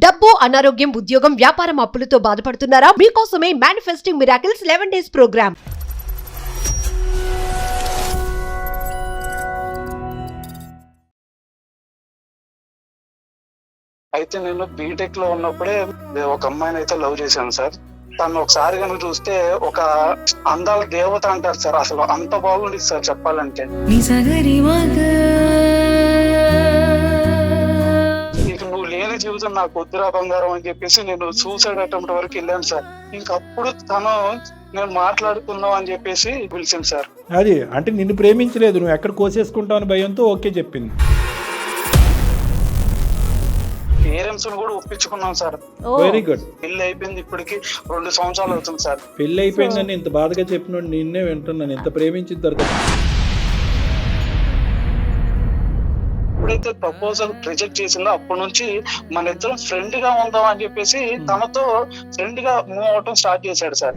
డబ్బు, అనారోగ్యం, ఉద్యోగం, వ్యాపారం, అప్పులతో బాధపడుతున్నారా? మీకోసమే మేనిఫెస్టింగ్ మిరాకిల్స్ 11 days ప్రోగ్రామ్. అయితే నేను బీటెక్ లో ఉన్నప్పుడే ఒక అమ్మాయిని అయితే లవ్ చేశాను సార్. తను ఒకసారి కనుక చూస్తే ఒక అందాల దేవత అంటారు సార్. అసలు అంత బాగుండేది సార్ చెప్పాలంటే. ఇక నువ్వు లేని జీవితం నాకు వద్దురా బంగారం అని చెప్పేసి నేను సూసైడ్ అటెంప్ట్ వరకు వెళ్ళాను సార్. ఇంకప్పుడు తను నేను మాట్లాడుకుందాం అని చెప్పేసి పిలిచింది సార్. అది అంటే నిన్ను ప్రేమించలేదు, నువ్వు ఎక్కడ కోసేసుకుంటావు అని భయంతో ఓకే చెప్పింది. పేరెంట్స్ కూడా ఒప్పించుకున్నాం సార్. Very good. పెళ్లి అయిపోయింది, ఇప్పటికి 2 సంవత్సరాలు అవుతుంది సార్. పెళ్లి అయిపోయిందని ఇంత బాధగా చెప్పినోడు నిన్నే వింటున్నాను. ఇంత ప్రేమించిన తర్వాత ఎప్పుడైతే ప్రపోజల్ రిజెక్ట్ చేసిందో అప్పటి నుంచి మన ఇద్దరం ఫ్రెండ్ గా ఉందాం అని చెప్పేసి తనతో ఫ్రెండ్ గా మూవ్ అవటం స్టార్ట్ చేశాడు సార్.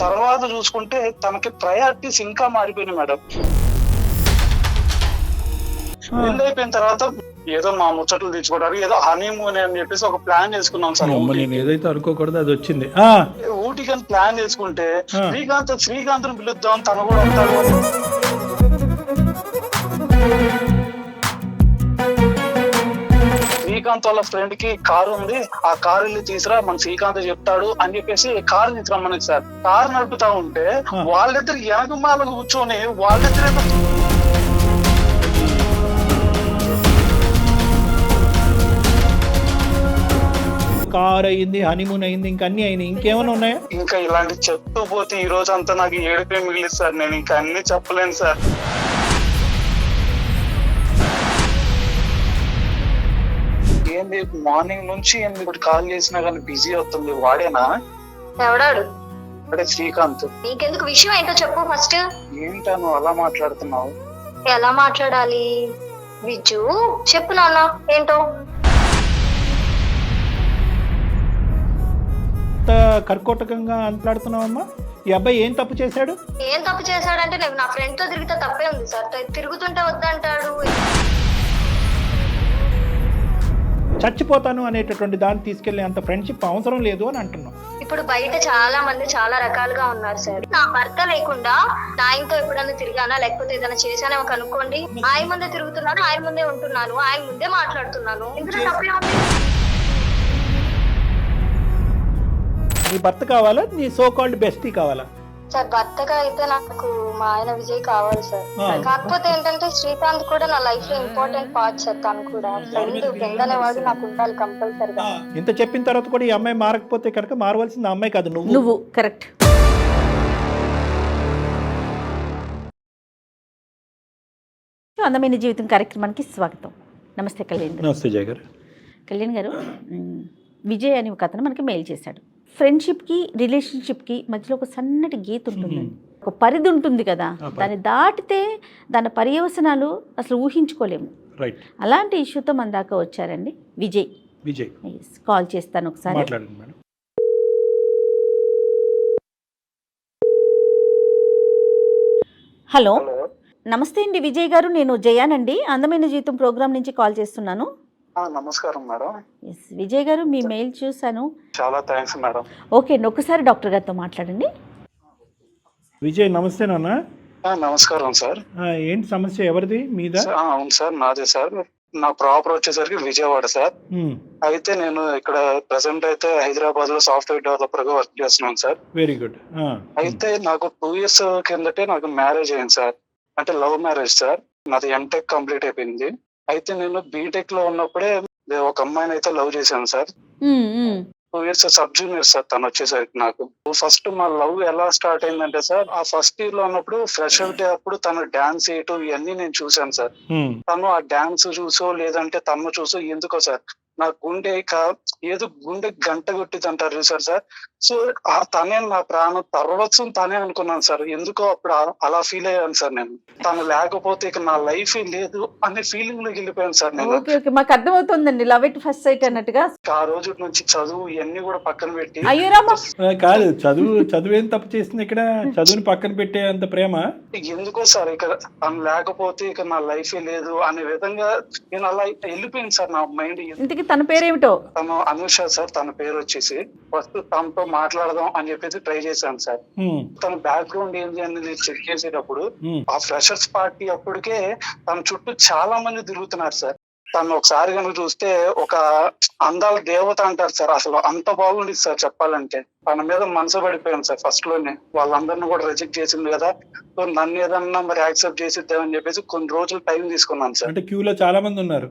తర్వాత చూసుకుంటే తనకి ప్రయారిటీస్ ఇంకా మారిపోయినాయి మేడం. పెళ్లి అయిపోయిన తర్వాత ఏదో మా ముచ్చట్లు తీర్చుకోవడానికి ఏదో హనీమూన్ అని చెప్పేసి ఒక ప్లాన్ చేసుకున్నాం సార్. నేను ఏదైతే అనుకోకూడదు అది వచ్చింది. ఊటీకి ప్లాన్ చేసుకుంటే శ్రీకాంత్ పిలుద్దాం, తను కూడా ఉంటాడు. శ్రీకాంత్ వాళ్ళ ఫ్రెండ్ కి కారు ఉంది, ఆ కారు వెళ్ళి తీసురా, మన శ్రీకాంత్ చెప్తాడు అని చెప్పేసి కారు తీసుకురమ్మని సార్. కారు నడుపుతా ఉంటే వాళ్ళిద్దరు వెనకమాల కూర్చొని వాళ్ళిద్దరు కార్ అయింది, హనీమూన్ అయింది, ఇంకా అన్ని అయింది. ఇంకేమైనా ఉన్నాయా? ఇంకా ఇలాంటి చెప్తూ పోతే ఈ రోజు అంతా నాకు ఏడుపే మిగిలింది సార్. నేను ఇంకా అన్ని చెప్పలేను సార్. ఏంది మార్నింగ్ నుంచి ఇప్పుడు కాల్ చేసినా కానీ బిజీ అవుతుంది. వాడేనా? ఎవడాడు? అదే శ్రీకాంత్. నీకెందుకు, విషయం ఏంటో చెప్పు ఫస్ట్. ఏంటా నువ్వు అలా మాట్లాడుతున్నావు? ఎలా మాట్లాడాలి విజ్జు, చెప్పు నాన్న ఏంటో. కర్కోటకంగా మాట్లాడుతున్నావమ్మా. ఈ అబ్బాయి ఏం తప్పు చేశాడు? ఏం తప్పు చేశాడంటే నేను నా ఫ్రెండ్ తో తిరిగితే తప్పే ఉంది సార్. తిరుగుతుంటే వద్దంటాడు. చచ్చిపోతాను అనేటటువంటి దాన్ని తీసుకెళ్లే అంత ఫ్రెండ్షిప్ అవసరం లేదు అని అంటున్నాం. ఇప్పుడు బయట చాలా మంది చాలా రకాలుగా ఉన్నారు సార్. నా భర్త లేకుండా ఆయనతో ఎప్పుడైనా తిరిగానా లేకపోతే ఏదైనా చేశానా కనుక్కోండి. ఆయన ముందే తిరుగుతున్నాను, ఆయన ముందే ఉంటున్నాను, ఆయన ముందే మాట్లాడుతున్నాను. ఇందులో తప్పే ఉంది. నీ భర్త కావాలా, నీ సో కాల్డ్ బెస్టీ కావాలా? సార్ భర్తగా అయితే నాకు మా ఆయన విజయ్ కావాలి సార్. కాకపోతే ఏంటంటే శ్రీకాంత్ కూడా నా లైఫ్ లో ఇంపార్టెంట్ పార్ట్ సార్. తను కూడా ఫ్రెండ్ అనేవాడు నాకు ఉండాలి కంపల్సరిగా. ఇంత చెప్పిన తర్వాత కూడా ఈ అమ్మాయి మారకపోతే కనుక మారవలసింది ఆ అమ్మాయి కాదు, నువ్వు. కరెక్ట్. అందమైన జీవితం కార్యక్రమానికి స్వాగతం. నమస్తే కళ్యాణ్ గారు. నమస్తే జయ గారు. కళ్యాణ్ గారు, విజయ్ అనే ఒక అతను మనకి మెయిల్ చేశాడు. ఫ్రెండ్షిప్కి రిలేషన్షిప్కి మధ్యలో ఒక సన్నటి గీత ఉంటుందండి, ఒక పరిధి ఉంటుంది కదా. దాన్ని దాటితే దాని పర్యవసనాలు అసలు ఊహించుకోలేము. రైట్. అలాంటి ఇష్యూతో మన దాకా వచ్చారండి విజయ్. కాల్ చేస్తాను ఒకసారి. మాట్లాడండి మేడం. హలో, నమస్తే అండి విజయ్ గారు. నేను జయానండి, అందమైన జీవితం ప్రోగ్రామ్ నుంచి కాల్ చేస్తున్నాను. నమస్కారం మేడం. విజయ్ గారు, మీ మెయిల్ చూసాను. చాలా థ్యాంక్స్ మేడం. ఓకే, ఒక్కసారి డాక్టర్ గారితో మాట్లాడండి. విజయ్ నమస్తే నాన్న. నమస్కారం సార్. ఏంటి సమస్య, ఎవరిది? మీద? అవును సార్, నాదే సార్. నా ప్రాపర్ వచ్చేసరికి విజయవాడ సార్. అయితే నేను ఇక్కడ ప్రెసెంట్ అయితే హైదరాబాద్ లో సాఫ్ట్వేర్ డెవలపర్ గా వర్క్ చేస్తున్నాను సార్. Very good. అయితే నాకు 2 years కిందటే నాకు మ్యారేజ్ అయింది సార్. అంటే లవ్ మ్యారేజ్ సార్. నాది ఎంటెక్ కంప్లీట్ అయిపోయింది. అయితే నేను బీటెక్ లో ఉన్నప్పుడే ఒక అమ్మాయిని అయితే లవ్ చేశాను sir. 2 years sub junior sir తను వచ్చేసరికి. నాకు ఫస్ట్ మా లవ్ ఎలా స్టార్ట్ అయిందంటే సార్, ఆ ఫస్ట్ ఇయర్ లో ఉన్నప్పుడు ఫ్రెషర్ డే అప్పుడు తను డాన్స్ చేయటం ఇవన్నీ నేను చూశాను సార్. తను ఆ డాన్స్ చూసో లేదంటే తను చూసో ఎందుకో సార్ నా గుండె ఏదో గుండె గంట కొట్టింది అంటారు చూసారు సార్. సో తనే నా ప్రాణం, తర్వత్సం తనే అనుకున్నాను సార్. ఎందుకో అప్పుడు అలా ఫీల్ అయ్యాను సార్. నేను తను లేకపోతే ఇక నా లైఫ్ లేదు అనే ఫీలింగ్ లోకి వెళ్ళిపోయాను సార్ నేను. ఓకే ఓకే, మాకు అర్థమవుతుందండి, లవ్ ఎట్ ఫస్ట్ సైట్ అన్నట్టుగా. ఆ రోజు నుంచి చదువు ఇవన్నీ కూడా పక్కన పెట్టి, అయ్యో రామా, కాదు చదువేం తప్పు చేస్తుంది ఇక్కడ? చదువుని పక్కన పెట్టే అంత ప్రేమ ఎందుకో సార్ ఇక తను లేకపోతే ఇక నా లైఫ్ లేదు అనే విధంగా నేను అలా వెళ్ళిపోయింది సార్ నా మైండ్. ఇంతకీ తన పేరేమిటో? తను అనుష సార్, తన పేరు వచ్చేసి. ఫస్ట్ తనతో మాట్లాడదాం అని చెప్పేసి ట్రై చేశాను సార్. తన బ్యాక్గ్రౌండ్ ఏంటి అనేది చెక్ చేసేటప్పుడు ఆ ఫ్రెషర్స్ పార్టీ అప్పటికే తన చుట్టూ చాలా మంది తిరుగుతున్నారు సార్. తను ఒకసారి కనుక చూస్తే ఒక అందాల దేవత అంటారు సార్. అసలు అంత బాగుండేది సార్ చెప్పాలంటే. తన మీద మనసు పడిపోయాను సార్ ఫస్ట్ లోనే. వాళ్ళందరినీ కూడా రిజెక్ట్ చేసింది కదా, సో నన్ను ఏదన్నా మరి యాక్సెప్ట్ చేసిద్దామని చెప్పేసి కొన్ని రోజులు టైం తీసుకున్నాను సార్. అంటే క్యూలో చాలా మంది ఉన్నారు.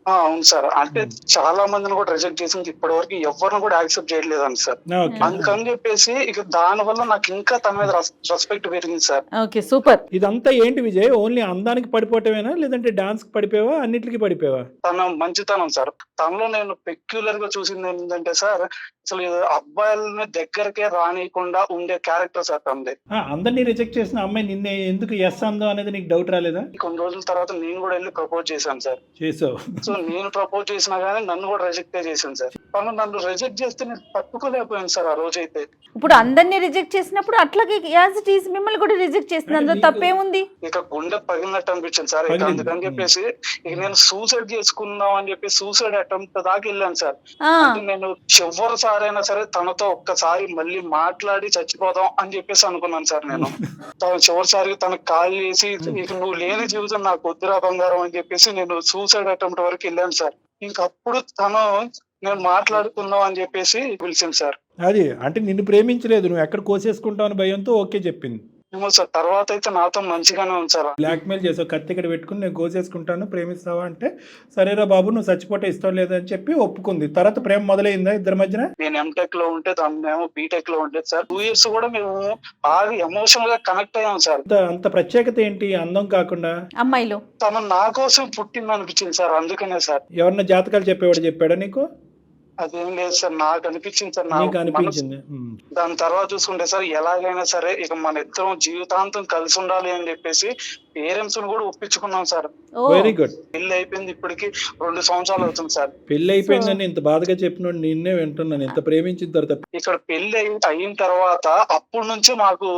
అవును సార్, అంటే చాలా మందిని కూడా రిజెక్ట్ చేసింది, ఇప్పటి వరకు ఎవరిని కూడా యాక్సెప్ట్ చేయలేదని సార్. అందుకని చెప్పేసి ఇక దాని వల్ల నాకు ఇంకా తన మీద రెస్పెక్ట్ పెరిగింది సార్. Okay super. ఇదంతా ఏంటి విజయ్? ఓన్లీ అందానికి పడిపోవటమేనా, లేదంటే డాన్స్ కి పడిపోయావా, అన్నిటికీ పడిపోయావా? తన మంచితనం సార్. తనలో నేను పెక్యులర్ గా చూసింది ఏంటంటే సార్, అసలు అబ్బాయిలని దగ్గరకే రానియకుండా ఉండే క్యారెక్టర్ సార్ తనది. అందరినీ రిజెక్ట్ చేసిన అమ్మాయి నిన్నే ఎందుకు ఎస్ అందో అనేది నీకు డౌట్ రాలేదా? కొన్ని రోజుల తర్వాత నేను కూడా వెళ్ళి ప్రపోజ్ చేశాను సార్. చేసావు. సో నేను ప్రపోజ్ చేసినా గానీ నన్ను కూడా రిజెక్ట్ చేశాను సార్. తను నన్ను రిజెక్ట్ చేస్తే నేను తట్టుకోలేకపోయాను సార్ ఆ రోజైతే. ఇప్పుడు అందరినీ రిజెక్ట్ చేసినప్పుడు అట్లాగే యాజ్ ఇట్ ఈస్ మిమ్మల్ని కూడా రిజెక్ట్ చేసింది, అందులో తప్పేముంది? ఇక గుండె పగిలినట్టు అనిపించింది సార్. ఇక అందుకని చెప్పేసి ఇక నేను సూసైడ్ చేసుకుందాం అని చెప్పి సూసైడ్ అటెంప్ట్ దాకా వెళ్ళాను సార్. అంటే నేను చివరి సారైనా సరే తనతో ఒక్కసారి మళ్ళీ మాట్లాడి చచ్చిపోదాం అని చెప్పేసి అనుకున్నాను సార్ నేను. తను చివరిసారి తనకు కాల్ చేసి ఇక నువ్వు లేని జీవితం నాకు వద్దురా బంగారం అని చెప్పేసి నేను సూసైడ్ అటెంప్ట్ వరకు వెళ్ళాను సార్. ఇంకప్పుడు తను నేను మాట్లాడుకుందాం అని చెప్పేసి పిలిచింది సార్. అది అంటే నిన్ను ప్రేమించలేదు, నువ్వు ఎక్కడ కోసేసుకుంటావు అని భయంతో ఓకే చెప్పింది. ఏమో సార్, తర్వాత అయితే నాతో మంచిగానే ఉంది సార్. బ్లాక్ మెయిల్ చేసావు, కత్తి ఇక్కడ పెట్టుకుని నేను కోసేసుకుంటాను ప్రేమిస్తావా అంటే, సరేరా బాబు నువ్వు చచ్చిపోతే ఇష్టం లేదని చెప్పి ఒప్పుకుంది. తర్వాత ప్రేమ మొదలైందా ఇద్దరి మధ్యన? నేను ఎంటెక్ లో ఉంటే తను బీటెక్ లో ఉండేది సార్. 2 years కూడా మేము బాగా ఎమోషనల్ గా కనెక్ట్ అయ్యాం సార్. అంత ప్రత్యేకత ఏంటి అందం కాకుండా? అమ్మాయిలు తను నా కోసం పుట్టింది అనిపించింది సార్, అందుకనే సార్. ఎవరన్నా జాతకాలు చెప్పేవాడు చెప్పాడా నీకు? అదేం లేదు సార్, నాకు అనిపించింది సార్. నీకు అనిపించింది. దాని తర్వాత చూసుకుంటే సార్, ఎలాగైనా సరే ఇక మన ఇద్దరం జీవితాంతం కలిసి ఉండాలి అని చెప్పేసి పేరెంట్స్ కూడా ఒప్పించుకున్నాం సార్. Very good. పెళ్లి అయిపోయింది, ఇప్పటికి 2 సంవత్సరాలు అవుతుంది సార్. పెళ్లి అయిపోయిందని ఇంత బాధగా చెప్పిన నిన్నే వింటున్నాను. ఇంత ప్రేమించిన తర్వాత ఇక్కడ పెళ్లి అయిన తర్వాత అప్పటి నుంచి మాకు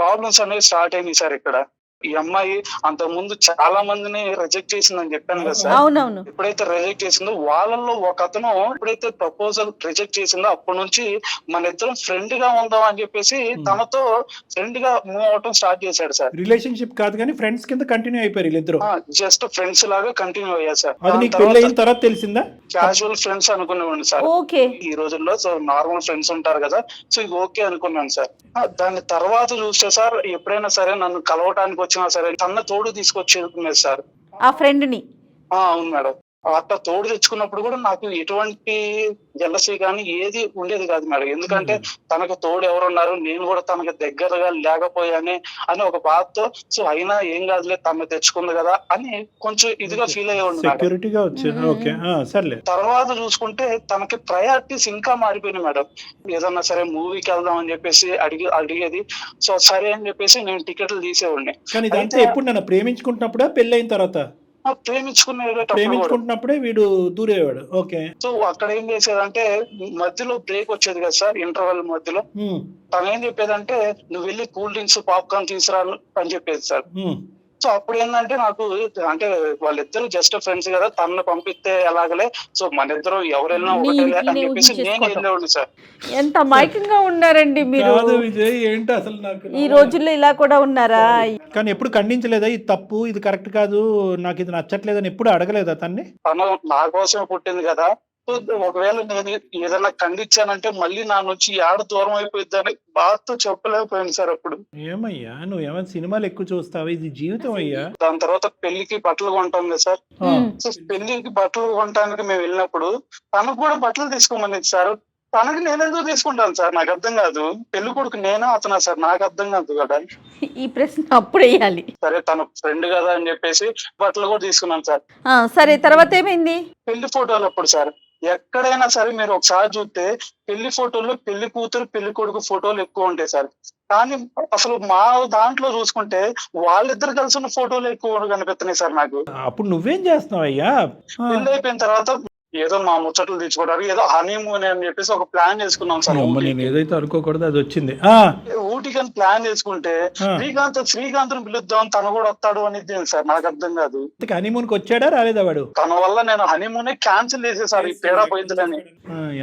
ప్రాబ్లమ్స్ అనేవి స్టార్ట్ అయినాయి సార్. ఇక్కడ ఈ అమ్మాయి అంత ముందు చాలా మందిని రిజెక్ట్ చేసిందని చెప్పాను కదా సార్. అవునవును. ఎప్పుడైతే రిజెక్ట్ చేసిందో వాళ్ళల్లో ఒక అతను ఎప్పుడైతే ప్రపోజల్ రిజెక్ట్ చేసిందో అప్పటి నుంచి మన ఇద్దరం ఫ్రెండ్ గా ఉందాం అని చెప్పేసి తనతో ఫ్రెండ్ గా మూవ్ అవటం స్టార్ట్ చేశాడు సార్. రిలేషన్షిప్ కాదు కానీ ఫ్రెండ్స్ కింద కంటిన్యూ అయిపోయారు ఇద్దరు. జస్ట్ ఫ్రెండ్స్ లాగా కంటిన్యూ అయ్యారు సార్. అది నీకు పెళ్లి అయిన తర్వాత తెలిసిందా? క్యాజువల్ ఫ్రెండ్స్ అనుకునేవాడిని సార్. ఓకే. ఈ రోజుల్లో సో నార్మల్ ఫ్రెండ్స్ ఉంటారు కదా, సో ఇది ఓకే అనుకున్నాను సార్. దాని తర్వాత చూస్తే సార్, ఎప్పుడైనా సరే నన్ను కలవటానికి వచ్చినా సరే తన తోడు తీసుకొచ్చేది సార్ ఆ ఫ్రెండ్ ని. అవును మేడం. అట్లా తోడు తెచ్చుకున్నప్పుడు కూడా నాకు ఎటువంటి జెలసీ కానీ ఏది ఉండేది కాదు మేడం. ఎందుకంటే తనకు తోడు ఎవరున్నారు, నేను కూడా తనకు దగ్గరగా లేకపోయానే అని ఒక బాధతో, సో అయినా ఏం కాదులే తను తెచ్చుకుంది కదా అని కొంచెం ఇదిగా ఫీల్ అయ్యేవాడు. తర్వాత చూసుకుంటే తనకి ప్రయారిటీస్ ఇంకా మారిపోయినాయి మేడం. ఏదన్నా సరే మూవీకి వెళ్దాం అని చెప్పేసి అడిగేది. సో సరే అని చెప్పేసి నేను టికెట్లు తీసేవాడిని. ఎప్పుడు నన్ను ప్రేమించుకుంటున్నప్పుడా పెళ్లి అయిన తర్వాత? ప్రేమించుకుంటున్నప్పుడే వీడు దూరేవాడు. ఓకే. సో అక్కడ ఏం చేసేదంటే మధ్యలో బ్రేక్ వచ్చేది కదా సార్, ఇంటర్వెల్ మధ్యలో. తను ఏం చెప్పేదంటే నువ్వు వెళ్ళి కూల్ డ్రింక్స్ పాప్కార్న్ తీసుకురా అని చెప్పేది సార్. సో అప్పుడు ఏంటంటే నాకు అంటే వాళ్ళిద్దరు జస్ట్ ఫ్రెండ్స్ కదా, తనను పంపిస్తే ఎలాగలే, సో మన ఇద్దరు ఎవరు వెళ్ళినా ఒకటే అని చెప్పేసి నేను వెళ్ళేవాడిని సార్. ఎంత మైకంగా ఉన్నారండి మీరు. విజయ్ ఏంటి అసలు నాకు ఈ రోజుల్లో ఇలా కూడా ఉన్నారా? కానీ ఎప్పుడు ఖండించలేదా ఇది తప్పు, ఇది కరెక్ట్ కాదు, నాకు ఇది నచ్చట్లేదని ఎప్పుడు అడగలేదా తన్ని? తను నా కోసమే పుట్టింది కదా, ఒకవేళ నేను ఏదైనా ఖండించానంటే మళ్ళీ నా నుంచి ఏడ దూరం అయిపోయిద్దని బాధతో చెప్పలేకపోయింది సార్. అప్పుడు ఏమయ్యా నువ్వు ఏమైనా సినిమాలు ఎక్కువ చూస్తావా? ఇది జీవితం అయ్యా. దాని తర్వాత పెళ్లికి బట్టలు కొంటాం కదా సార్. సో పెళ్లికి బట్టలు కొనడానికి మేము వెళ్ళినప్పుడు తనకు కూడా బట్టలు తీసుకోమని సార్. తనకి నేనెందుకు తీసుకుంటాను సార్, నాకు అర్థం కాదు. పెళ్లి కొడుకు నేనే అతనా సార్, నాకు అర్థం కాదు కదా. ఈ ప్రశ్న అప్పుడు వేయాలి. సరే తన ఫ్రెండ్ కదా అని చెప్పేసి బట్టలు కూడా తీసుకున్నాను సార్. సరే తర్వాత ఏమైంది? పెళ్లి ఫోటోలు అప్పుడు సార్ ఎక్కడైనా సరే మీరు ఒకసారి చూస్తే పెళ్లి ఫోటోల్లో పెళ్లి కూతురు పెళ్లి కొడుకు ఫోటోలు ఎక్కువ ఉంటాయి సార్. కానీ అసలు మా దాంట్లో చూసుకుంటే వాళ్ళిద్దరు కలిసి ఉన్న ఫోటోలు ఎక్కువ కనిపిస్తున్నాయి సార్ నాకు. అప్పుడు నువ్వేం చేస్తున్నావు అయ్యా? పెళ్లి అయిపోయిన తర్వాత ఏదో మా ముచ్చట్లు తీర్చుకోవడానికి ఏదో హనీమూన్ అని చెప్పేసి ఒక ప్లాన్ చేసుకున్నాం సార్. నేను ఏదైతే అనుకోకూడదు అది వచ్చింది. ఊటీకని ప్లాన్ చేసుకుంటే శ్రీకాంత్ పిలుద్దాం తను కూడా వస్తాడు అనేది సార్ నాకు అర్థం కాదు. హనీమూన్ కి వచ్చాడా రాలేదా వాడు? తన వల్ల నేను హనీమూన్ క్యాన్సిల్ చేసేసారు ఈ తేడా పోయిందని.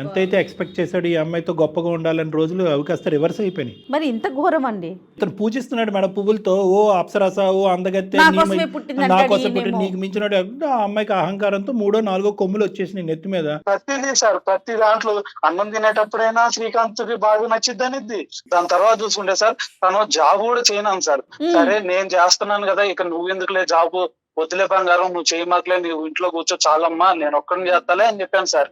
ఎంతైతే ఎక్స్పెక్ట్ చేశాడు ఈ అమ్మాయితో గొప్పగా ఉండాలని రోజులు అవి కాస్త రివర్స్ అయిపోయినాయి. మరి ఇంత ఘోరం అండి. ఇతను పూజిస్తున్నాడు మేడం పువ్వులతో, ఓ అప్సరస, ఓ అందగత్తె, నా కోసం పుట్టి నీకు మించినాడు. ఆ అమ్మాయికి అహంకారంతో 3 4 కొమ్ములు వచ్చేసినాయి నెత్తి మీద. ప్రతిదీ సార్, ప్రతి దాంట్లో అన్నం తినేటప్పుడైనా శ్రీకాంత్ కి బాగా నచ్చిద్ది అనేది. దాని తర్వాత చూసుకుంటే సార్ తను జాబ్ కూడా చేయను సార్. సరే నేను చేస్తున్నాను కదా, ఇక నువ్వు ఎందుకులే జాబ్, వదిలే బంగారం, నువ్వు చేయమాకలే, నువ్వు ఇంట్లో కూర్చో చాలమ్మా, నేను ఒక్కడిని చేస్తాలే అని చెప్పాను సార్.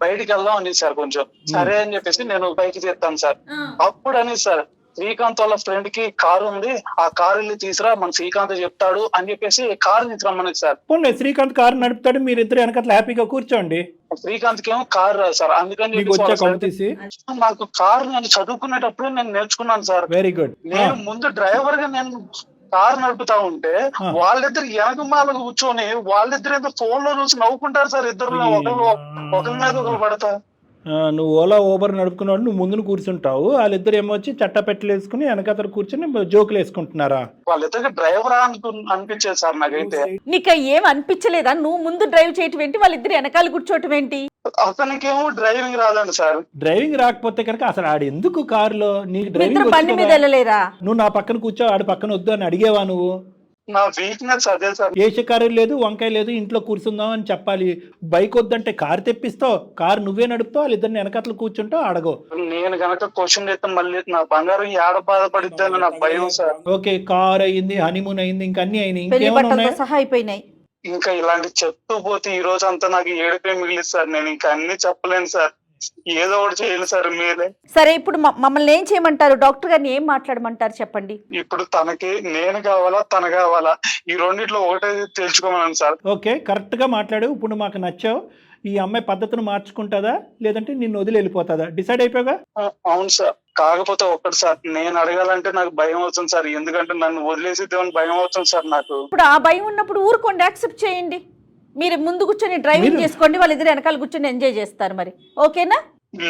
బయటికి వెళ్దాం అని సార్ కొంచెం. సరే అని చెప్పేసి నేను బయటికి తీస్తాను సార్. అప్పుడు అని సార్ శ్రీకాంత్ వాళ్ళ ఫ్రెండ్ కి కారు ఉంది, ఆ కారు వెళ్ళి తీసురా, మన శ్రీకాంత్ చెప్తాడు అని చెప్పేసి కారు తీసుకురమ్మని సార్. శ్రీకాంత్ కారు నడుపుతాడు, మీరు ఇద్దరు వెనకట్లా హ్యాపీగా కూర్చోండి. శ్రీకాంత్ కి ఏమో కారు రాదు సార్, అందుకని నాకు కారు నేను చదువుకునేటప్పుడు నేను నేర్చుకున్నాను సార్. Very good. నేను ముందు డ్రైవర్ గా నేను కారు నడుపుతా ఉంటే వాళ్ళిద్దరు వెనకమాల కూర్చొని వాళ్ళిద్దరు ఏదో ఫోన్ లో చూసి నవ్వుకుంటారు సార్. ఇద్దరు ఒకరి మీద ఒకరు పడతా. నువ్వు ఓలా ఊబర్ నడుపుకున్నాడు, నువ్వు ముందును కూర్చుంటావు, వాళ్ళిద్దరు ఏమో వచ్చి చట్టపెట్టలు వేసుకుని వెనకతరు కూర్చొని జోకులు వేసుకుంటున్నారా? వాళ్ళిద్దరికి డ్రైవర్ అనిపించేది సార్ నాకైతే. నీకు ఏం అనిపించలేదా? నువ్వు ముందు డ్రైవ్ చేయటం ఏంటి, వాళ్ళిద్దరు వెనకాల కూర్చోవటం ఏంటి? అతనికేమో డ్రైవింగ్ రాదండి సార్. డ్రైవింగ్ రాకపోతే కనుక అసలు ఆడు ఎందుకు కారులో? నీకు డ్రైవింగ్ బండి మీద వెళ్ళలేరా? నువ్వు నా పక్కన కూర్చో, ఆడు పక్కన వద్దు అని అడిగేవా నువ్వు? నా వీక్నెస్ అదే సార్. ఏషకారు లేదు, వంకాయ లేదు, ఇంట్లో కూర్చుందాం అని చెప్పాలి. బైక్ వద్దంటే కారు తెప్పిస్తావు, కారు నువ్వే నడుపుతావు, వాళ్ళిద్దరిని వెనకట్లు కూర్చుంటావు, అడగవు. నేను గనక క్వశ్చన్ చేస్తే మళ్ళీ నా బంగారం ఏడ బాధపడిద్దని నాకు భయం సార్. ఓకే, కార్ అయింది, హనీమూన్ అయింది, ఇంకా అన్ని అయినాయి, సహా అయిపోయినాయి. ఇంకా ఇలాంటి చెప్తూ పోతే ఈ రోజు అంతా నాకు ఏడుపే మిగిలింది సార్. నేను ఇంకా అన్ని చెప్పలేను సార్, ఏదో ఒకటి చేయండి సార్ మీరే. సరే, ఇప్పుడు మమ్మల్ని ఏం చేయమంటారు? డాక్టర్ గారిని ఏం మాట్లాడమంటారు చెప్పండి. ఇప్పుడు తనకి నేను కావాలా తన కావాలా, ఈ రెండిట్లో ఒకటే తెలుసుకోమన్నాను సార్. ఓకే, కరెక్ట్ గా మాట్లాడు. ఇప్పుడు మాకు నచ్చావు. ఈ అమ్మాయి పద్ధతిని మార్చుకుంటుందా లేదంటే నిన్ను వదిలి వెళ్ళిపోతుందా? డిసైడ్ అయిపోగా? అవును సార్. కాకపోతే ఒక్కటి సార్, నేను అడగాలంటే నాకు భయం అవుతుంది సార్. ఎందుకంటే నన్ను వదిలేసిద్దామని భయం అవుతుంది సార్ నాకు. ఇప్పుడు ఆ భయం ఉన్నప్పుడు ఊరుకోండి, యాక్సెప్ట్ చేయండి. మీరు ముందు కూర్చొని డ్రైవింగ్ చేసుకోండి, వాళ్ళిద్దరు వెనకాల కూర్చొని ఎంజాయ్ చేస్తారు. మరి ఓకేనా?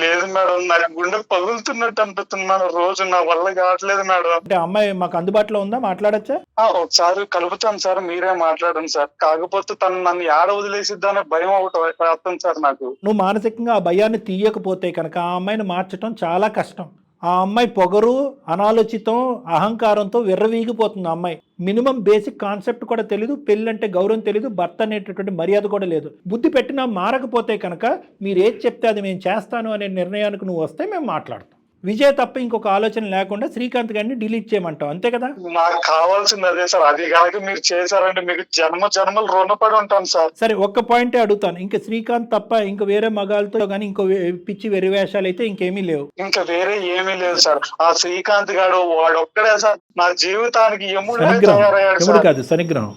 లేదు మేడం, నాకు గుండె పగులుతున్నట్టు అనిపిస్తుంది మేడం. రోజు నా వల్ల కావట్లేదు మేడం. అంటే అమ్మాయి మాకు అందుబాటులో ఉందా, మాట్లాడచ్చా? ఒకసారి కలుపుతాను సార్, మీరే మాట్లాడండి సార్. కాకపోతే తను నన్ను ఏడ వదిలేసిద్దానే భయం ఒకటి వస్తుంది సార్ నాకు. నువ్వు మానసికంగా ఆ భయాన్ని తీయకపోతే కనుక ఆ అమ్మాయిని మార్చడం చాలా కష్టం. ఆ అమ్మాయి పొగరు, అనాలోచితం, అహంకారంతో విర్రవీగిపోతుంది. ఆ అమ్మాయి మినిమం బేసిక్ కాన్సెప్ట్ కూడా తెలీదు, పెళ్ళంటే గౌరవం తెలీదు, భర్త అనేటటువంటి మర్యాద కూడా లేదు. బుద్ధి పెట్టినా మారకపోతే కనుక మీరు ఏది చెప్తే అది మేము చేస్తాను అనే నిర్ణయానికి నువ్వు వస్తే మేము మాట్లాడతాం. విజయ్ తప్ప ఇంకొక ఆలోచన లేకుండా శ్రీకాంత్ గారిని డిలీట్ చేయమంటావు, అంతే కదా? నాకు కావాల్సింది అదే సార్. అది కాక మీరు చేశారంటే మీకు జన్మలు రుణపడి ఉంటాను సార్. సరే, ఒక్క పాయింటే అడుగుతాను. ఇంకా శ్రీకాంత్ తప్ప ఇంకా వేరే మగాలతో కానీ ఇంకో పిచ్చి వెర్రి వేషాలు అయితే ఇంకేమీ లేవు? ఇంకా వేరే ఏమీ లేదు సార్. ఆ శ్రీకాంత్ గారు వాడు ఒక్కడే సార్ నా జీవితానికి ఎముడు కాదు, శనిగ్రహం.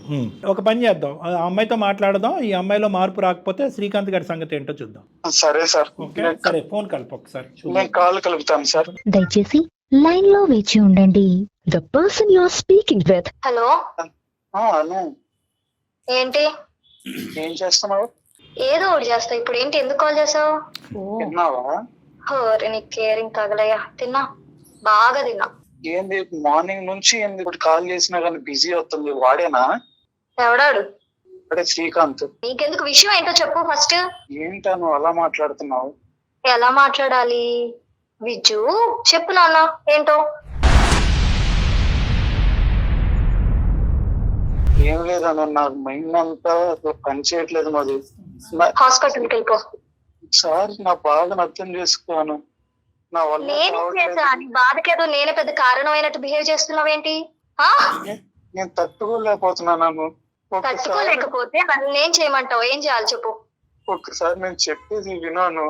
ఒక పని చేద్దాం, ఆ అమ్మాయితో మాట్లాడదాం. ఈ అమ్మాయిలో మార్పు రాకపోతే శ్రీకాంత్ గారి సంగతి ఏంటో చూద్దాం. సరే సార్. సరే, ఫోన్ కలుపు ఒకసారి. నేను కాల్ కలుపుతాను సార్. దయచేసి లైన్ లో వేచి ఉండండి. The person you are speaking with. Hello, ఏంటి ఏం చేస్తున్నావు? ఏదో ఒకటి చేస్తా. ఇప్పుడు ఏంటి, ఎందుకు కాల్ చేసావు? తిన్నావా? నీకు కేరింగ్ తగలయ్యా. తిన్నా, బాగా తిన్నా. ఏంది మార్నింగ్ నుంచి ఇప్పుడు కాల్ చేసినా కానీ బిజీ అవుతుంది. వాడేనా? ఎవడాడు? అదే శ్రీకాంత్. నీకెందుకు, విషయం ఏంటో చెప్పు ఫస్ట్. ఏంటా నువ్వు అలా మాట్లాడుతున్నావు? ఎలా మాట్లాడాలి విజు, చెప్పు నాన్న, ఏంటో. ఏం లేదన్న, నాకు మైండ్ అంతా పని చేయట్లేదు. మాది హాస్పిటల్కి వెళ్ళిపో సార్. నా బాధను అర్థం చేసుకోను. నా వల్ల నేనే చేసా, నీ బాధకేదో నేనే పెద్ద కారణమైనట్టు బిహేవ్ చేస్తున్నావేంటి? నేను తట్టుకోలేకపోతున్నాను. తట్టుకోలేకపోతే నన్ను ఏం చేయమంటావు? ఏం చేయాలి చెప్పు. ఒక్కసారి నేను చెప్పేది వినాను.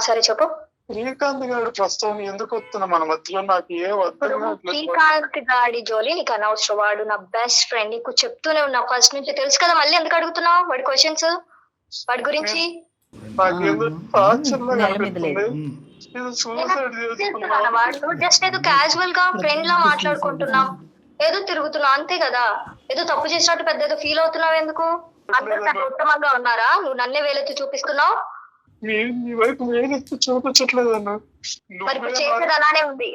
సరే చెప్పు. శ్రీకాంత్ గారు ప్రస్తుతం ఎందుకు వస్తున్నా మన మధ్యలో? నాకు ఏ శ్రీకాంత్ గాడి జోలి నీకు అనవసరం. వాడు నా బెస్ట్ ఫ్రెండ్, నీకు చెప్తూనే ఉన్నా ఫస్ట్ నుంచి, తెలుసు కదా. మళ్ళీ ఎందుకు అడుగుతున్నావు వాడి క్వశ్చన్స్? వాడి గురించి నాకేందో టార్చర్లా నేల మీద లేదు. కనిపిస్తుంది. నేను సూసైడ్ చేసుకున్నా. వాడు జస్ట్ ఏదో క్యాజువల్ గా ఫ్రెండ్ లా మాట్లాడుకుంటున్నాం, ఏదో తిరుగుతున్నాం అంతే కదా. ఏదో తప్పు చేసినట్టు పెద్ద ఏదో ఫీల్ అవుతున్నావు ఎందుకు? అందరూ తను ఉత్తమంగా ఉన్నారా? నువ్వు నన్నే వేలెత్తి చూపిస్తున్నావు. నీ వైపు వేలెత్తి చూపించట్లేదు అన్న. మరి ఇప్పుడు చేసేది అలానే ఉంది.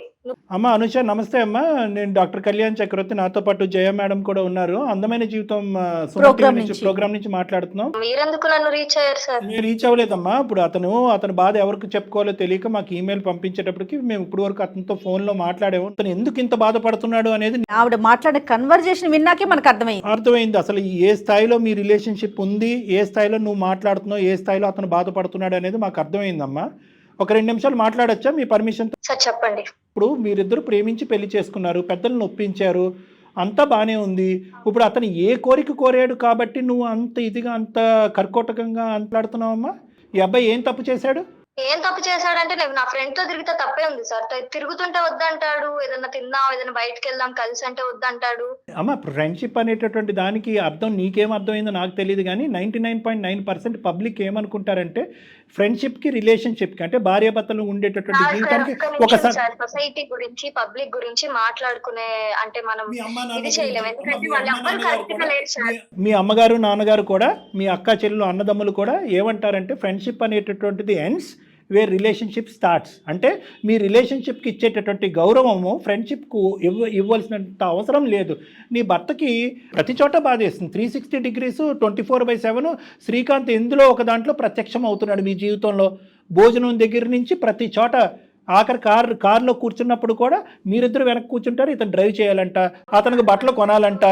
అమ్మ అనుష నమస్తే అమ్మా, నేను డాక్టర్ కళ్యాణ్ చక్రవర్తి, నాతో పాటు జయ మేడం కూడా ఉన్నారు. అందమైన జీవితం ప్రోగ్రామ్ నుంచి మాట్లాడుతున్నాం. మీరెందుకు నన్ను రీచ్ అయ్యారు సార్? నేను రీచ్ అవ్వలేదమ్మా. ఇప్పుడు అతని బాధ ఎవరికి చెప్పుకోవాలో తెలియక మాకు ఈమెయిల్ పంపించేటప్పటికి మేము ఇప్పుడు వరకు అతనితో ఫోన్ లో మాట్లాడాము. అతను ఎందుకు ఇంత బాధపడుతున్నాడు అనేది ఆవిడ మాట్లాడే కన్వర్జేషన్ విన్నాకే మనకు అర్థమైంది. అసలు ఏ స్థాయిలో మీ రిలేషన్షిప్ ఉంది, ఏ స్థాయిలో నువ్వు మాట్లాడుతున్నావు, ఏ స్థాయిలో అతను బాధపడుతున్నాడు అనేది మాకు అర్థమైందమ్మా. ఒక 2 నిమిషాలు మాట్లాడొచ్చా మీ పర్మిషన్? సార్ చెప్పండి. ఇప్పుడు మీరిద్దరు ప్రేమించి పెళ్లి చేసుకున్నారు, పెద్దలను ఒప్పించారు, అంతా బానే ఉంది. ఇప్పుడు అతను ఏ కోరిక కోరాడు కాబట్టి నువ్వు అంత ఇదిగా అంత కర్కోటకంగా మాట్లాడుతున్నావమ్మా? ఈ అబ్బాయి ఏం తప్పు చేశాడు? ఏం తప్పు చేశాడంటే, నేను నా ఫ్రెండ్ తో తిరిగితే తప్పే ఉంది సార్. తిరుగుతుంటే వద్దంటాడు, ఏదన్నా తిందాం, ఏదైనా బయటకు వెళ్దాం కలిసి అంటే వద్దంటాడు. అమ్మ ఫ్రెండ్షిప్ అనేటటువంటి దానికి అర్థం నీకేం అర్థమైందో నాకు తెలియదు, కానీ 99.9% పబ్లిక్ ఏమనుకుంటారంటే ఫ్రెండ్షిప్కి రిలేషన్షిప్కి అంటే భార్యాభర్తలు ఉండేటటువంటి జీవితానికి ఒకసారి సొసైటీ గురించి పబ్లిక్ గురించి మాట్లాడుకునే అంటే మనం ఇది చేయలేము. ఎందుకంటే వాళ్ళు ఎవ్వరు కరెక్ట్ గా లేరు సార్. మీ అమ్మగారు నాన్నగారు కూడా, మీ అక్క చెల్లెలు అన్నదమ్ములు కూడా ఏమంటారంటే ఫ్రెండ్షిప్ అనేటటువంటిది ఎండ్స్ వేర్ రిలేషన్షిప్ స్టార్ట్స్. అంటే మీ రిలేషన్షిప్కి ఇచ్చేటటువంటి గౌరవము ఫ్రెండ్షిప్కు ఇవ్వాల్సినంత అవసరం లేదు. నీ భర్తకి ప్రతి చోట బాధేస్తుంది. 360 degrees 24/7 శ్రీకాంత్ ఎందులో ఒక దాంట్లో ప్రత్యక్షం అవుతున్నాడు మీ జీవితంలో. భోజనం దగ్గర నుంచి ప్రతి చోట, ఆఖరి కారులో కూర్చున్నప్పుడు కూడా మీరిద్దరు వెనక్కి కూర్చుంటారు, ఇతను డ్రైవ్ చేయాలంట, అతనికి బట్టలు కొనాలంట,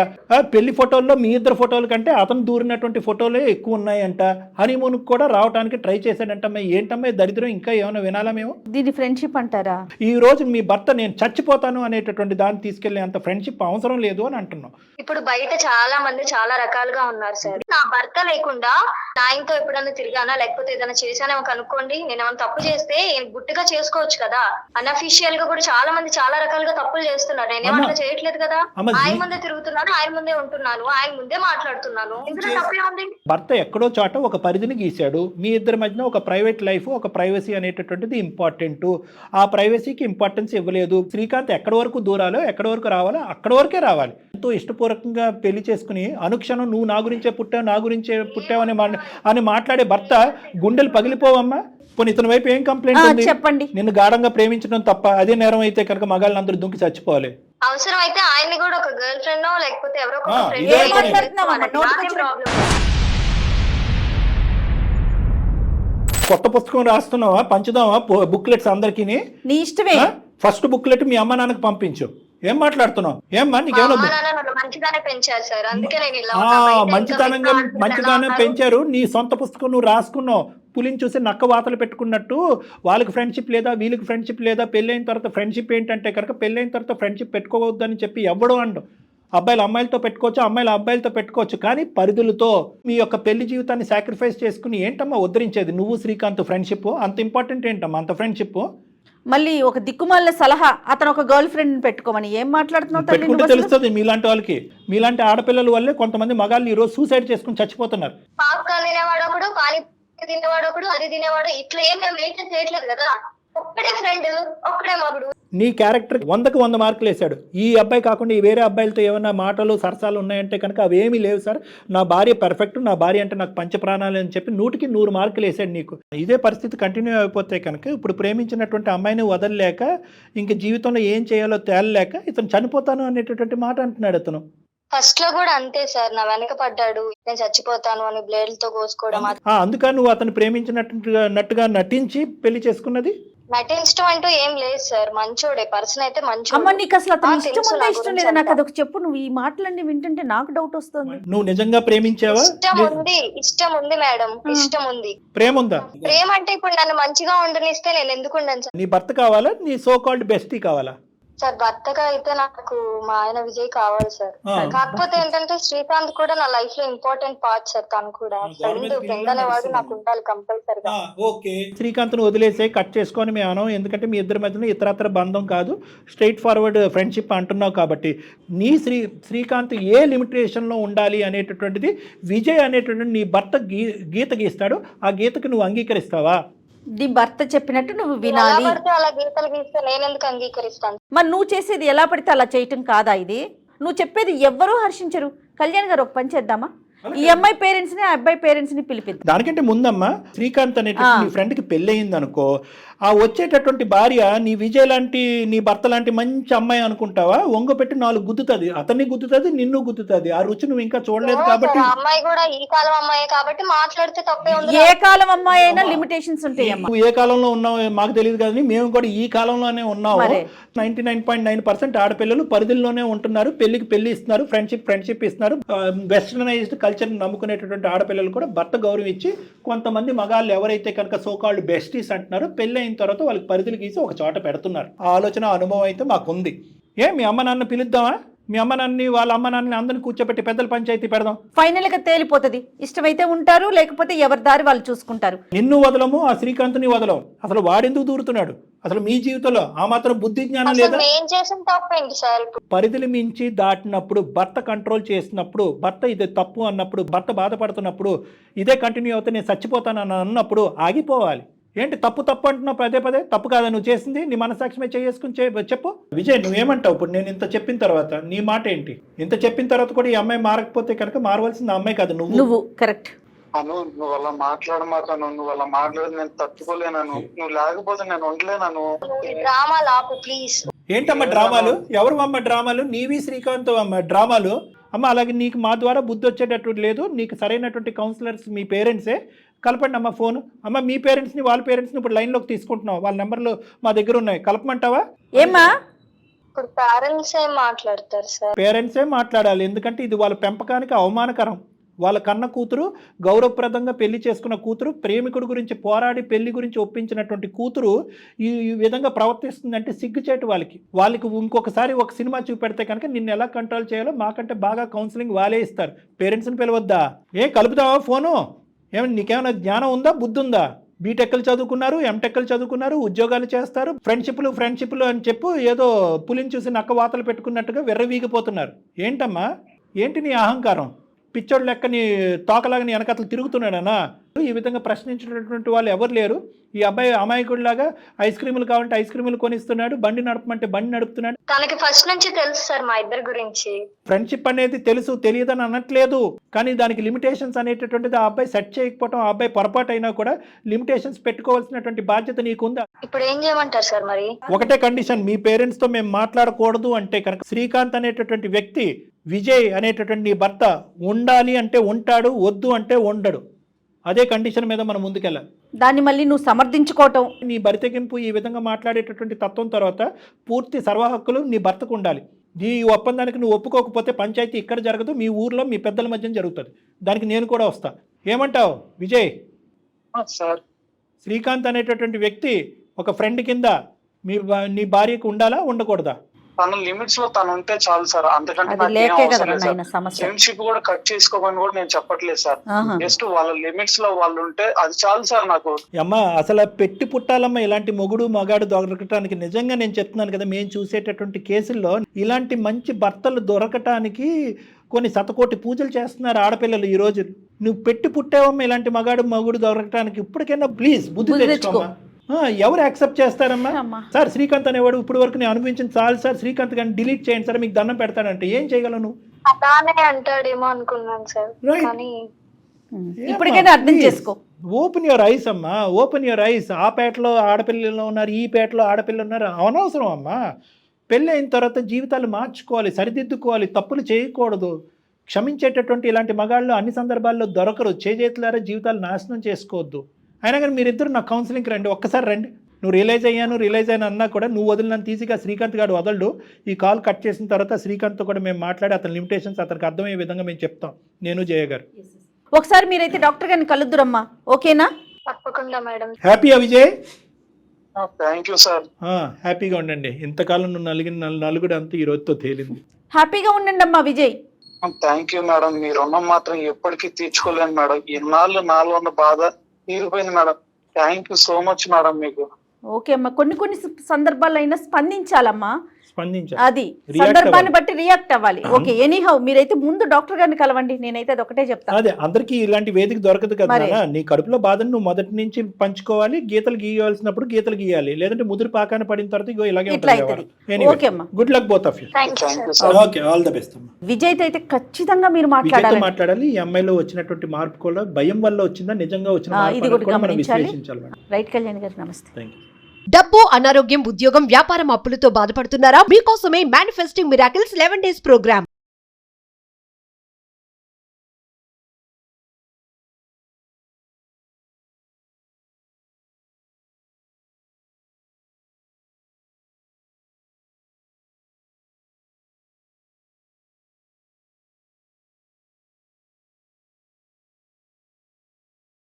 పెళ్లి ఫోటోల్లో మీ ఇద్దరు ఫోటోల కంటే అతను దూరినటువంటి ఫోటోలే ఎక్కువ ఉన్నాయంట, హనీమూన్కి కూడా రావడానికి ట్రై చేశాడంటమ్మా. ఏంటమ్మా దరిద్రం, ఇంకా ఏమైనా వినాలా మేము? దీన్ని ఫ్రెండ్షిప్ అంటారా? ఈ రోజు మీ భర్త నేను చచ్చిపోతాను అనేటటువంటి దాన్ని తీసుకెళ్లే అంత ఫ్రెండ్షిప్ అవసరం లేదు అని అంటున్నాం. ఇప్పుడు బయట చాలా మంది చాలా రకాలుగా ఉన్నారు సార్. నా భర్త లేకుండా నా ఇంట్లో ఎప్పుడన్నా తిరిగానా లేకపోతే ఏదైనా చేశానేమో కనుక్కోండి. నేను ఏమైనా తప్పు చేస్తే గుట్టుగా చేసుకోవచ్చు కదా. అన్అఫీషియల్ గా కూడా చాలా మంది చాలా రకాలుగా తప్పులు చేస్తున్నారు. నేనేం అట్లా చేయట్లేదు కదా. ఆయన ముందే తిరుగుతున్నాను, ఆయన ముందే ఉంటున్నాను, ఆయన ముందే మాట్లాడుతున్నాను. ఇందులో తప్పే ఉంది. భర్త ఎక్కడో చోట ఒక పరిధిని గీశాడు. మీ ఇద్దరి మధ్యన ఒక ప్రైవేట్ లైఫ్, ఒక ప్రైవసీ అనేటటువంటిది ఇంపార్టెంట్. ఆ ప్రైవసీకి ఇంపార్టెన్స్ ఇవ్వలేదు. శ్రీకాంత్ ఎక్కడి వరకు దూరాలో, ఎక్కడి వరకు రావాలో అక్కడి వరకే రావాలి. ఎంతో ఇష్టపూర్వకంగా పెళ్లి చేసుకుని అనుక్షణం నువ్వు నా గురించే పుట్టావు, నా గురించే పుట్టావని అని మాట్లాడే భర్త గుండెలు పగిలిపోవమ్మా. పోనీ ఇతని వైపు ఏం కంప్లైంట్ ఉంది? చెప్పండి. నిన్ను గాఢంగా ప్రేమించడం తప్ప అదే నేరం అయితే కనుక మగాళ్ళని అందరూ దుంకి చచ్చిపోవాలి. అవసరం అయితే ఆయన్ని కూడా ఒక గర్ల్ ఫ్రెండ్ లేకపోతే ఎవరో ఒక కొత్త పుస్తకం రాస్తున్నావా, పంచుదావా బుక్లెట్స్ అందరికి? నీ ఇష్టమే. ఫస్ట్ బుక్లెట్ మీ అమ్మ నాన్నకు పంపించు. ఏం మాట్లాడుతున్నావు? ఏమ్మా నీకేమో మంచిగానే పెంచారు. నీ సొంత పుస్తకం నువ్వు రాసుకున్నావు. పులిని చూసి నక్క వాతలు పెట్టుకున్నట్టు వాళ్ళకి ఫ్రెండ్షిప్ లేదా, వీళ్ళకి ఫ్రెండ్షిప్ లేదా, పెళ్ళైన తర్వాత ఫ్రెండ్షిప్ ఏంటంటే కనుక పెళ్ళైన తర్వాత ఫ్రెండ్షిప్ పెట్టుకోవద్దని చెప్పి ఎవడో అండు. అబ్బాయిలు అమ్మాయిలతో పెట్టుకోవచ్చు, అమ్మాయిలు అబ్బాయిలతో పెట్టుకోవచ్చు, కానీ పరిధులతో. మీ యొక్క పెళ్లి జీవితాన్ని సాక్రిఫైస్ చేసుకుని ఏంటమ్మా ఉద్ధరించేది? నువ్వు శ్రీకాంత్ ఫ్రెండ్షిప్ అంత ఇంపార్టెంట్ ఏంటమ్మా అంత ఫ్రెండ్షిప్? మళ్ళీ ఒక దిక్కుమాల సలహా, అతను ఒక గర్ల్ ఫ్రెండ్ పెట్టుకోమని ఏం మాట్లాడుతున్నావు? పెట్టుకుంటే తెలుస్తుంది. మీలాంటి వాళ్ళకి, మీలాంటి ఆడపిల్లల వల్లే కొంతమంది మగాళ్ళు ఈ రోజు సూసైడ్ చేసుకుని చచ్చిపోతున్నారు. తినేవాడు ఒకడు, అది తినేవాడు, ఇట్లా ఏం మెయింటైన్ చేయట్లేదు కదా. ఒక్కడే ఫ్రెండ్, ఒక్కడే మగుడు. నీ క్యారెక్టర్ 100కి 100 మార్కులు వేశాడు. ఈ అబ్బాయి కాకుండా ఈ వేరే అబ్బాయిలతో ఏమన్నా మాటలు సరసాలు ఉన్నాయంటే కనుక అవేమీ లేవు సార్. నా భార్య పర్ఫెక్ట్, నా భార్య అంటే నాకు పంచప్రాణాలు అని చెప్పి 100కి 100 మార్కులు వేసాడు నీకు. ఇదే పరిస్థితి కంటిన్యూ అయిపోతే కనుక ఇప్పుడు ప్రేమించినటువంటి అమ్మాయిని వదలలేక, ఇంక జీవితంలో ఏం చేయాలో తేలలేక ఇతను చనిపోతాను అనేటటువంటి మాట అంటున్నాడు. అతను ఫస్ట్ లో కూడా అంతే సార్, నా వెనక పడ్డాడు, నేను చచ్చిపోతాను అని బ్లేడ్లతో కోసుకోవడం. అందుకని నువ్వు అతను ప్రేమించినట్టుగా నటించి పెళ్లి చేసుకున్నది? నటించడం అంటూ ఏం లేదు సార్, మంచోడే, పర్సన్ అయితే మంచోడు. అమ్మ నీకు అసలు అతను ఇష్టం లేదా? నాకు అదొక చెప్పు. నువ్వు ఈ మాటలన్నీ వింటుంటే నాకు డౌట్ వస్తుంది. నువ్వు నిజంగా ప్రేమించావా? ఇష్టం ఉంది మేడం, ఇష్టం ఉంది. ప్రేమ ఉందా? ప్రేమ అంటే ఇప్పుడు నన్ను మంచిగా ఉండనిస్తే నేను ఎందుకు ఉండను సార్? నీ భర్త కావాలా, నీ సో కాల్డ్ బెస్టీ కావాలా? సార్ భర్తగా అయితే నాకు మా ఆయన విజయ్ కావాలి సార్. ఆ. కాకపోతే ఏంటంటే శ్రీకాంత్ కూడా నా లైఫ్ లో ఇంపార్టెంట్ పార్ట్ సార్. తను కూడా ఫ్రెండ్ అనేవాడు నాకు ఉండాలి కంపల్సరిగా. ఓకే, శ్రీకాంత్ను వదిలేసే కట్ చేసుకొని మేము అనం, ఎందుకంటే మీ ఇద్దరి మధ్యన ఇతరత్ర బంధం కాదు, స్ట్రైట్ ఫార్వర్డ్ ఫ్రెండ్షిప్ అంటున్నావు కాబట్టి నీ శ్రీకాంత్ ఏ లిమిటేషన్లో ఉండాలి అనేటటువంటిది విజయ్ అనేటటువంటి నీ భర్త గీత గీస్తాడు, ఆ గీతకు నువ్వు అంగీకరిస్తావా? నీ భర్త చెప్పినట్టు నువ్వు వినాలి. అలా గీతలు గీస్తే నేను ఎందుకు అంగీకరిస్తాను? మరి నువ్వు చేసేది ఎలా పడితే అలా చేయటం కాదా ఇది? నువ్వు చెప్పేది ఎవ్వరూ హర్షించరు. కళ్యాణ్ గారు ఒక పని చేద్దామా, ఈ అమ్మాయి పేరెంట్స్ ని ఆ అబ్బాయి పేరెంట్స్ ని పిలిపిద్దాం. దానికంటే ముందమ్మా శ్రీకాంత్ అనేటువంటి నీ ఫ్రెండ్కి పెళ్ళి అయింది అనుకో, ఆ వచ్చేటటువంటి భార్య నీ విజయ్ లాంటి నీ భర్త లాంటి మంచి అమ్మాయి అనుకుంటావా? ఒంగ పెట్టి 4 గుద్దుతుంది, అతన్ని గుద్దుతుంది, నిన్ను గుద్దుతుంది. ఆ రుచి నువ్వు ఇంకా చూడలేదు కాబట్టి. అమ్మాయి కూడా ఈ కాలం అమ్మాయి కాబట్టి మాట్లాడితే తప్పే ఉంది. ఏ కాలం అమ్మాయి అయినా లిమిటేషన్స్ ఉంటాయి. నువ్వు ఏ కాలంలో ఉన్నావు మాకు తెలియదు కానీ మేము కూడా ఈ కాలంలోనే ఉన్నాము. 99.9% ఆడపిల్లలు పరిధిలోనే ఉంటున్నారు, పెళ్లికి పెళ్లి ఇస్తున్నారు, ఫ్రెండ్షిప్ ఇస్తున్నారు. వెస్టర్నైజ్డ్ కల్చర్ నమ్ముకునేటటువంటి ఆడపిల్లలు కూడా భర్త గౌరవం ఇచ్చి, కొంతమంది మగాళ్ళు ఎవరైతే కనుక సోకాల్డ్ బెస్టీస్ అంటున్నారో పెళ్లి అయిన తర్వాత వాళ్ళకి పరిధులు గీసి ఒక చోట పెడుతున్నారు. ఆ ఆలోచన అనుభవం అయితే మాకుంది. మీ అమ్మ నాన్న పిలుద్దామా? మీ అమ్మ నాన్నని వాళ్ళ అమ్మ నాన్నని అందరిని కూర్చోబెట్టి పెద్దల పంచాయతీ పెడదాం. ఫైనల్ గా తేలిపోతుంది. ఇష్టమైతే ఉంటారు, లేకపోతే ఎవరి దారి వాళ్ళు చూసుకుంటారు. నిన్ను వదలము, ఆ శ్రీకాంత్ని వదలము. అసలు వాడెందుకు దూరుతున్నాడు? అసలు మీ జీవితంలో ఆ మాత్రం బుద్ధి జ్ఞానం లేదా? పరిధిని మించి దాటినప్పుడు, భర్త కంట్రోల్ చేసినప్పుడు, భర్త ఇది తప్పు అన్నప్పుడు, భర్త బాధపడుతున్నప్పుడు, ఇదే కంటిన్యూ అవుతే నేను చచ్చిపోతానని అన్నప్పుడు ఆగిపోవాలి. ఏంటి తప్పు అంటున్నావు పదే? తప్పు కాదా నువ్వు చేసింది? నీ మనసాక్షిమే చేసుకుని చెప్పు. విజయ్ నువ్వేమంటావు ఇప్పుడు నేను ఇంత చెప్పిన తర్వాత? నీ మాట ఏంటి? ఇంత చెప్పిన తర్వాత కూడా ఈ అమ్మాయి మారకపోతే కనుక మారవలసింది అమ్మాయి కాదు, నువ్వు. కరెక్ట్. నువ్వు అలా మాట్లాడమాకను, నువ్వు అలా మాట్లాడి నేను తట్టుకోలేను, నువ్వు లేకపోతే నేను ఉండలేను. ఏంటమ్మా డ్రామాలు? ఎవరు అమ్మ డ్రామాలు? నీవి శ్రీకాంత్ అమ్మ డ్రామాలు. అమ్మ అలాగే నీకు మా ద్వారా బుద్ధి వచ్చేటట్టు లేదు. నీకు సరైనటువంటి కౌన్సిలర్స్ మీ పేరెంట్సే. కలపండి అమ్మ ఫోన్. అమ్మ మీ పేరెంట్స్ని వాళ్ళ పేరెంట్స్ని ఇప్పుడు లైన్లోకి తీసుకుంటున్నాం, వాళ్ళ నెంబర్లు మా దగ్గర ఉన్నాయి, కలపమంటావా? ఏమ్మా ఇప్పుడు పేరెంట్సే మాట్లాడాలి, ఎందుకంటే ఇది వాళ్ళ పెంపకానికి అవమానకరం. వాళ్ళ కన్న కూతురు, గౌరవప్రదంగా పెళ్లి చేసుకున్న కూతురు, ప్రేమికుడి గురించి పోరాడి పెళ్లి గురించి ఒప్పించినటువంటి కూతురు ఈ విధంగా ప్రవర్తిస్తుందంటే సిగ్గుచేటు వాళ్ళకి ఇంకొకసారి ఒక సినిమా చూపెడితే కనుక నిన్ను ఎలా కంట్రోల్ చేయాలో మాకంటే బాగా కౌన్సిలింగ్ వాళ్ళే ఇస్తారు. పేరెంట్స్ని పిలవద్దా? కలుపుతావా ఫోను? ఏమన్నా నీకేమైనా జ్ఞానం ఉందా, బుద్ధి ఉందా? బీటెక్లు చదువుకున్నారు, ఎంటెక్లు చదువుకున్నారు, ఉద్యోగాలు చేస్తారు, ఫ్రెండ్షిప్లు అని చెప్పు ఏదో పులిని చూసి నక్క వాతలు పెట్టుకున్నట్టుగా వెర్రవీగిపోతున్నారు. ఏంటమ్మా, ఏంటి నీ అహంకారం? పిచ్చోడు లెక్క నీ తోకలాగా నీ వెనకతలు తిరుగుతున్నాడనా? ఈ విధంగా ప్రశ్నించినటువంటి వాళ్ళు ఎవరు లేరు. ఈ అబ్బాయి అమాయకుడిలాగా ఐస్ క్రీములు కావాలంటే ఐస్ క్రీములు కొనిస్తున్నాడు, బండి నడపమంటే బండి నడుపుతున్నాడు. తనకి ఫస్ట్ నుంచి తెలుసు సార్ మా ఇద్దరి గురించి. ఫ్రెండ్షిప్ అనేది తెలుసు, తెలియదని అనట్లేదు, కానీ దానికి లిమిటేషన్స్ అనేటటువంటిది ఆ అబ్బాయి సెట్ చేయకపోవడం, ఆ అబ్బాయి పొరపాటు అయినా కూడా లిమిటేషన్స్ పెట్టుకోవాల్సినటువంటి బాధ్యత నీకుందా? ఇప్పుడు ఏం చేయమంటారు సార్? మరి ఒకటే కండిషన్, మీ పేరెంట్స్తో మేము మాట్లాడకూడదు అంటే కనుక శ్రీకాంత్ అనేటటువంటి వ్యక్తి, విజయ్ అనేటటువంటి నీ భర్త ఉండాలి అంటే ఉంటాడు, వద్దు అంటే ఉండడు. అదే కండిషన్ మీద మనం ముందుకెళ్ళాలి. దాన్ని మళ్ళీ నువ్వు సమర్థించుకోవటం, నీ బరితెగింపు ఈ విధంగా మాట్లాడేటటువంటి తత్వం తర్వాత పూర్తి సర్వ హక్కులు నీ భర్తకు ఉండాలి. ఈ ఒప్పందానికి నువ్వు ఒప్పుకోకపోతే పంచాయతీ ఇక్కడ జరగదు, మీ ఊర్లో మీ పెద్దల మధ్య జరుగుతుంది. దానికి నేను కూడా వస్తా. ఏమంటావు విజయ్? సార్, శ్రీకాంత్ అనేటటువంటి వ్యక్తి ఒక ఫ్రెండ్ కింద నీ భార్యకు ఉండాలా, ఉండకూడదా? తన లిమిట్స్ లో తను ఉంటే చాలు సార్, అంతకంటే ఫ్రెండ్షిప్ కూడా కట్ చేసుకోమని కూడా నేను చెప్పట్లేదు సార్. జస్ట్ వాళ్ళ లిమిట్స్ లో వాళ్ళు ఉంటే అది చాలు సార్ నాకు. అమ్మా అసలు పెట్టి పుట్టాలమ్మా ఇలాంటి మొగుడు మగాడు దొరకటానికి. నిజంగా నేను చెప్తున్నాను కదా, మేము చూసేటటువంటి కేసుల్లో ఇలాంటి మంచి భర్తలు దొరకటానికి కొన్ని శతకోటి పూజలు చేస్తున్నారు ఆడపిల్లలు ఈ రోజు. నువ్వు పెట్టి పుట్టావమ్మా ఇలాంటి మగుడు దొరకటానికి. ఇప్పటికైనా ప్లీజ్ బుద్ధి తెచ్చుకోమ్మా. ఎవరు యాక్సెప్ట్ చేస్తారమ్మా? సార్ శ్రీకాంత్ అనేవాడు ఇప్పుడు వరకు నేను అనుభవించింది చాలు సార్, శ్రీకాంత్ గారిని డిలీట్ చేయండి సార్, మీకు దండం పెడతాడంటే ఏం చేయగలవు నువ్వు? అంటాడేమో అనుకున్నాను సార్. ఇప్పటికైనా అర్థం చేసుకో. ఓపెన్ యువర్ ఐస్ అమ్మా, ఓపెన్ యువర్ ఐస్. ఆ పేటలో ఆడపిల్లలు ఉన్నారు, ఈ పేటలో ఆడపిల్లలు ఉన్నారు, అనవసరం అమ్మా. పెళ్ళి అయిన తర్వాత జీవితాలు మార్చుకోవాలి, సరిదిద్దుకోవాలి, తప్పులు చేయకూడదు. క్షమించేటటువంటి ఇలాంటి మగాళ్ళు అన్ని సందర్భాల్లో దొరకరు. చేతులారా జీవితాలు నాశనం చేసుకోవద్దు. అయినా కానీ మీరిద్దరు నా కౌన్సిలింగ్కి రండి, ఒక్కసారి రండి. నువ్వు రియలైజ్ అయ్యాను అన్నా కూడా నువ్వు వదిలినంత ఈజీగా శ్రీకాంత్ గారు వదలడు. ఈ కాల్ కట్ చేసిన తర్వాత శ్రీకాంత్తో కూడా మేము మాట్లాడి అతని లిమిటేషన్స్ అతనికి అర్థమయ్యే విధంగా మేము చెప్తాం, నేను జయ గారు. ఒకసారి మీరైతే డాక్టర్ గారిని కలుద్దురమ్మా, ఓకేనా? తప్పకుండా మేడం. హ్యాపీయా విజయ్? Thank you sir. హ్యాపీగా ఉండండి. ఇంతకాలం నువ్వు నలిగిన నలుగుడు అంతా ఈ రోజుతో తేలింది. హ్యాపీగా ఉండండి అమ్మా విజయ్. Thank you madam. మీ రుణం మాత్రం ఎప్పటికీ తీర్చుకోలేను మేడం. ఇన్నాళ్ళు నాలో ఉన్న బాధ తీరిపోయింది madam. Thank you so much madam మీకు. ఓకే అమ్మా, కొన్ని సందర్భాల్లో అయినా స్పందించాలమ్మా. స్పందించాలి. అది React సందర్భాన్ని అవ్వాలి. బట్టి రియాక్ట్ అవ్వాలి. ఓకే, ఎనీహౌ మీరైతే ముందు డాక్టర్ గారిని కలవండి. నేనైతే అది ఒకటే చెప్తాను. అదే అందరికి ఇలాంటి వేదిక దొరకదు కదా మరి. నాన్న. నీ కడుపులో బాధను నువ్వు మొదటి నుంచి పంచుకోవాలి. గీతలు గీయవలసినప్పుడు గీతలు గీయాలి. లేదంటే ముదురు పాకాన పడిన తర్వాత ఇగో ఇలాగే ఇట్లా అవుతుంది. ఓకే అమ్మా. Good luck both of you. Thank you thank you sir. Sir. Okay, all the best అమ్మా. విజయ్ తో అయితే ఖచ్చితంగా మీరు విజయ్తో మాట్లాడాలి. మాట్లాడాలి. ఈ అమ్మాయిలో వచ్చినటువంటి మార్పు కూడా భయం వల్ల వచ్చిందా, నిజంగా వచ్చిన మార్పు ఇది అన్నది కూడా కూడా మనం గమనించాలి. విశ్లేషించాలి మేడం. రైట్ కళ్యాణ్ గారు, నమస్తే. Thank you. డబ్బు, అనారోగ్యం, ఉద్యోగం, వ్యాపారం, అప్పులతో బాధపడుతున్నారా? మీకోసమే మేనిఫెస్టింగ్ మిరాకిల్స్ 11 days ప్రోగ్రామ్.